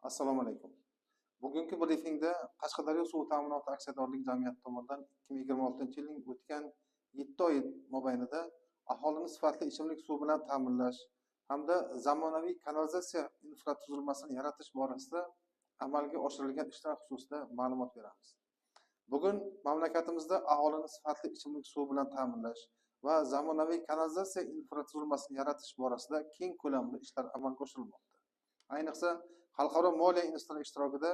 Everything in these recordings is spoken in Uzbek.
Assalomu alaykum. Bugungi brifingda Qashqadaryo suv ta'minoti aksiyadorlik jamiyati tomonidan 2026-yilning o'tgan 7 oy mobaynida aholini sifatli ichimlik suvi bilan ta'minlash hamda zamonaviy kanalizatsiya infratuzilmasini yaratish borasida amalga oshirilgan ishlar xususida ma'lumot beramiz. Bugun mamlakatimizda aholini sifatli ichimlik suvi bilan ta'minlash va zamonaviy kanalizatsiya infratuzilmasini yaratish borasida keng ko'lamli ishlar amalga oshirilmoqda. Ayniqsa xalqaro moliya institutlari ishtirokida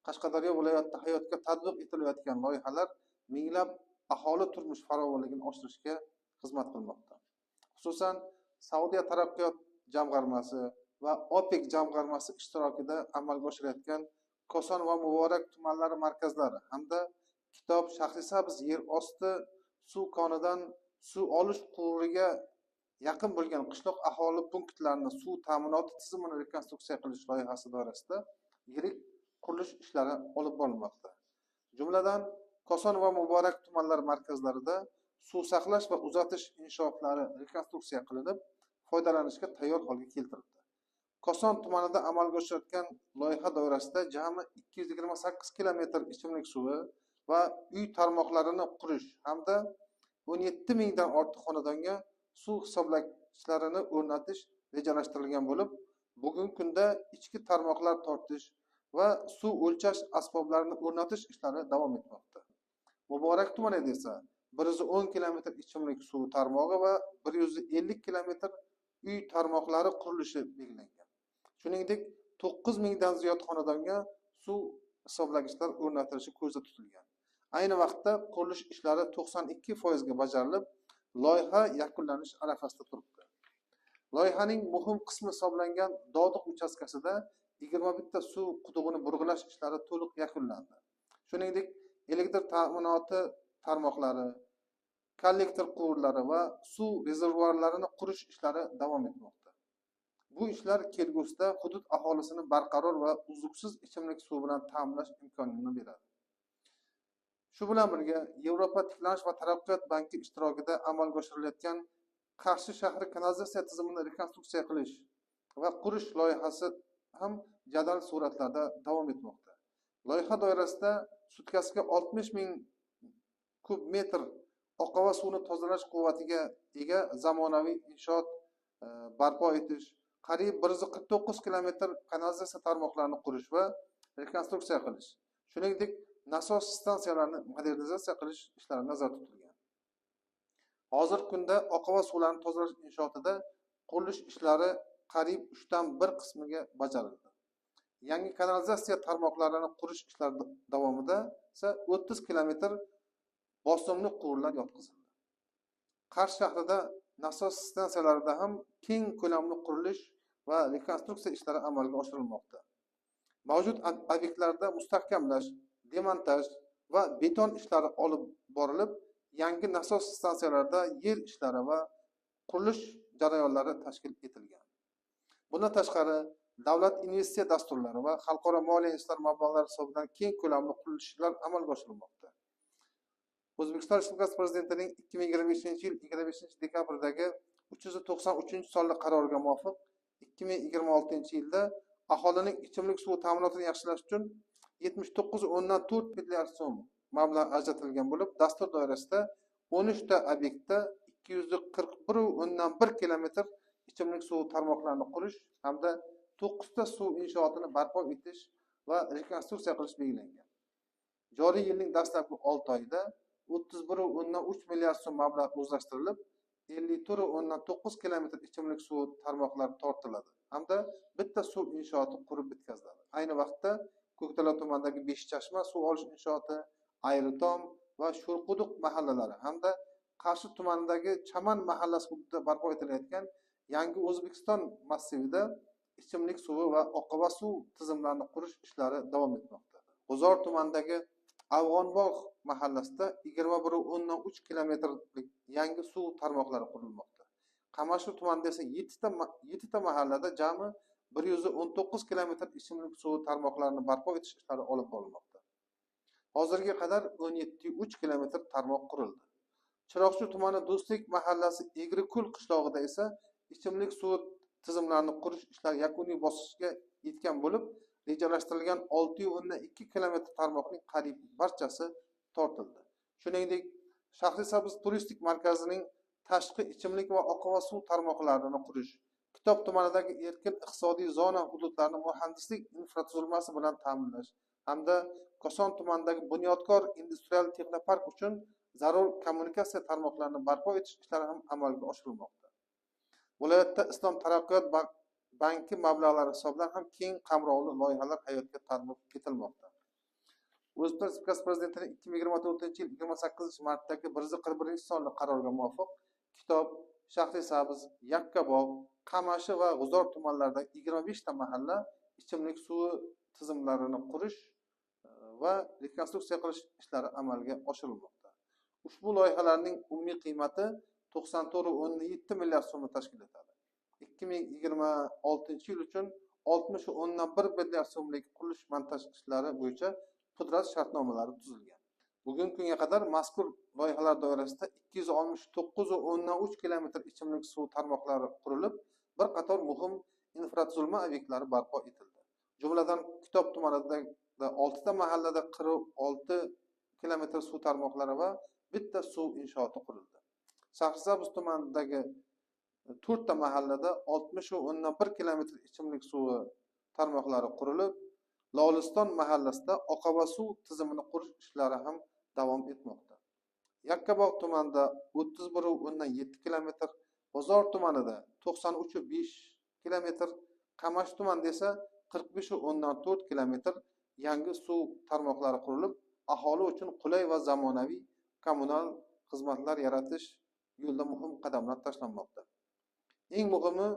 Qashqadaryo viloyatida hayotga tatbiq etilayotgan loyihalar minglab aholi turmush farovonligini oshirishga xizmat qilmoqda. Xususan, Saudiya taraqqiyot jamg'armasi va OPEC jamg'armasi ishtirokida amalga oshirilayotgan Koson va Muborak tumanlari markazlari hamda Kitob Shahrisabz yer osti suv konidan suv olish quvuriga yaqin bo'lgan qishloq aholi punktlarini suv ta'minoti tizimini rekonstruksiya qilish loyihasi doirasida yirik qurilish ishlari olib borilmoqda. Jumladan, Koson va Muborak tumanlari markazlarida suv saqlash va uzatish inshootlari rekonstruksiya qilinib, foydalanishga tayyor holga keltirildi. Koson tumanida amalga oshirilayotgan loyiha doirasida jami 228 kilometr ichimlik suvi va uy tarmoqlarini qurish hamda 17 mingdan ortiq xonadonga suv hisoblagichlarini o'rnatish rejalashtirilgan bo'lib, bugungi kunda ichki tarmoqlar tortish va suv o'lchash asboblarini o'rnatish ishlari davom etmoqda. Muborak tumanida esa 110 kilometr ichimlik suv tarmog'i va 150 kilometr uy tarmoqlari qurilishi belgilangan. Shuningdek, 9 mingdan ziyod xonadonga suv hisoblagichlar o'rnatilishi ko'zda tutilgan. Ayni vaqtda qurilish ishlari 92% ga bajarilib, loyiha yakunlanish arafasida turibdi. Loyihaning muhim qismi hisoblangan Dodiq uchastkasida 21 ta suv qudug'ini burg'ilash ishlari to'liq yakunlandi. Shuningdek, elektr ta'minoti tarmoqlari, kollektor quvurlari va suv rezervuarlarini qurish ishlari davom etmoqda. Bu ishlar kelgusida hudud aholisini barqaror va uzluksiz ichimlik suvi bilan ta'minlash imkonini beradi. Shu bilan birga, Yevropa tiklanish va taraqqiyot banki ishtirokida amalga oshirilayotgan Qarshi shahri kanalizatsiya tizimini rekonstruksiya qilish va qurish loyihasi ham jadal suratlarda davom etmoqda. Loyiha doirasida sutkasiga 60 ming kub metr oqova suvni tozalash quvvatiga ega zamonaviy inshoot barpo etish, qariyb 149 kilometr kanalizatsiya tarmoqlarini qurish va rekonstruksiya qilish, shuningdek nasos stansiyalarini modernizatsiya qilish ishlari nazarda tutilgan. Hozirgi kunda oqova suvlarni tozalash inshootida qurilish ishlari qariyb 3dan 1 qismiga bajarildi. Yangi kanalizatsiya tarmoqlarini qurish ishlari davomida esa 30 kilometr bosimli quvurlar yotqizildi. Qarshi shahrida nasos stansiyalarida ham keng ko'lamli qurilish va rekonstruksiya ishlari amalga oshirilmoqda. Mavjud obyektlarda mustahkamlash, demontaj va beton ishlari olib borilib, yangi nasos stansiyalarida yer ishlari va qurilish jarayonlari tashkil etilgan. Bundan tashqari, davlat investitsiya dasturlari va xalqaro moliya institutlari mablag'lari hisobidan keng ko'lamli qurilishlar amalga oshirilmoqda. O'zbekiston Respublikasi Prezidentining 2025-yil 25-dekabrdagi 393-sonli qaroriga muvofiq 2026-yilda aholining ichimlik suvi ta'minotini yaxshilash uchun 79,4 milliard so'm mablag' ajratilgan bo'lib, dastur doirasida 13 ta obyektda 241,1 kilometr ichimlik suv tarmoqlarini qurish hamda 9 ta suv inshootini barpo etish va rekonstruksiya qilish belgilangan. Joriy yilning dastlabki 6 oyida 31,3 milliard so'm mablag' o'zlashtirilib, 54,9 kilometr ichimlik suv tarmoqlari tortiladi hamda bitta suv inshooti qurib bitkaziladi. Ayni vaqtda Ko'kdala tumanidagi Beshchashma suv olish inshooti, Ayritom va Sho'rquduq mahallalari hamda Qarshi tumanidagi Chaman mahallasi hududida barpo etilayotgan Yangi O'zbekiston massivida ichimlik suvi va oqova suv tizimlarini qurish ishlari davom etmoqda. G'uzor tumanidagi Afg'onbog' mahallasida 21,3 kilometrlik yangi suv tarmoqlari qurilmoqda. Qamashiq tumanida esa 7 ta mahallada jami 119 kilometr ichimlik suvi tarmoqlarini barpo etish ishlari olib borilmoqda. Hozirga qadar 17,3 kilometr tarmoq qurildi. Chiroqchi tumani Do'stlik mahallasi Egrikul qishlog'ida esa ichimlik suvi tizimlarini qurish ishlari yakuniy bosqichga yetgan bo'lib, rejalashtirilgan 6,2 kilometr tarmoqning qariyb barchasi tortildi. Shuningdek, Shahrisabz turistik markazining tashqi ichimlik va oqova suv tarmoqlarini qurish, Kitob tumanidagi erkin iqtisodiy zona hududlarini muhandislik infratuzilmasi bilan ta'minlash hamda Koson tumanidagi bunyodkor industrial texnopark uchun zarur kommunikatsiya tarmoqlarini barpo etish ishlari ham amalga oshirilmoqda. Viloyatda Islom taraqqiyot banki mablag'lari hisobidan ham keng qamrovli loyihalar hayotga tatbiq etilmoqda. O'zbekiston Respublikasi Prezidentining 2024-yil 28-martdagi 141-sonli qaroriga muvofiq Kitob, Shahrisabz, Yakkabog', Qamashi va G'uzor tumanlaridagi 25 ta mahalla ichimlik suvi tizimlarini qurish va rekonstruksiya qilish ishlari amalga oshirilmoqda. Ushbu loyihalarning umumiy qiymati 94,7 milliard so'mni tashkil etadi. 2026-yil uchun 60,1 milliard so'mlik qurilish montaj ishlari bo'yicha pudrat shartnomalari tuzilgan. Bugungi kunga qadar mazkur loyihalar doirasida 269,3 kilometr ichimlik suv tarmoqlari qurilib, bir qator muhim infratuzilma obyektlari barpo etildi. Jumladan, Kitob tumanidagi 6 ta mahallada 46 kilometr suv tarmoqlari va bitta suv inshooti qurildi. Shahrisabz tumanidagi 4 ta mahallada 60,1 kilometr ichimlik suvi tarmoqlari qurilib, Loliston mahallasida oqova suv tizimini qurish ishlari ham davom etmoqda. Yakkabog' tumanida 31,7 kilometr, G'uzor tumanida 93,5 kilometr, Qamash tumanida esa 45,4 kilometr yangi suv tarmoqlari qurilib, aholi uchun qulay va zamonaviy kommunal xizmatlar yaratish yo'lida muhim qadamlar tashlanmoqda. Eng muhimi,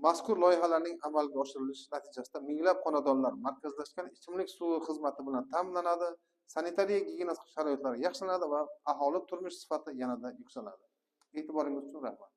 mazkur loyihalarning amalga oshirilishi natijasida minglab xonadonlar markazlashgan ichimlik suvi xizmati bilan ta'minlanadi, sanitariya gigiyena sharoitlari yaxshilanadi va aholi turmush sifati yanada yuksaladi. E'tiboringiz uchun rahmat.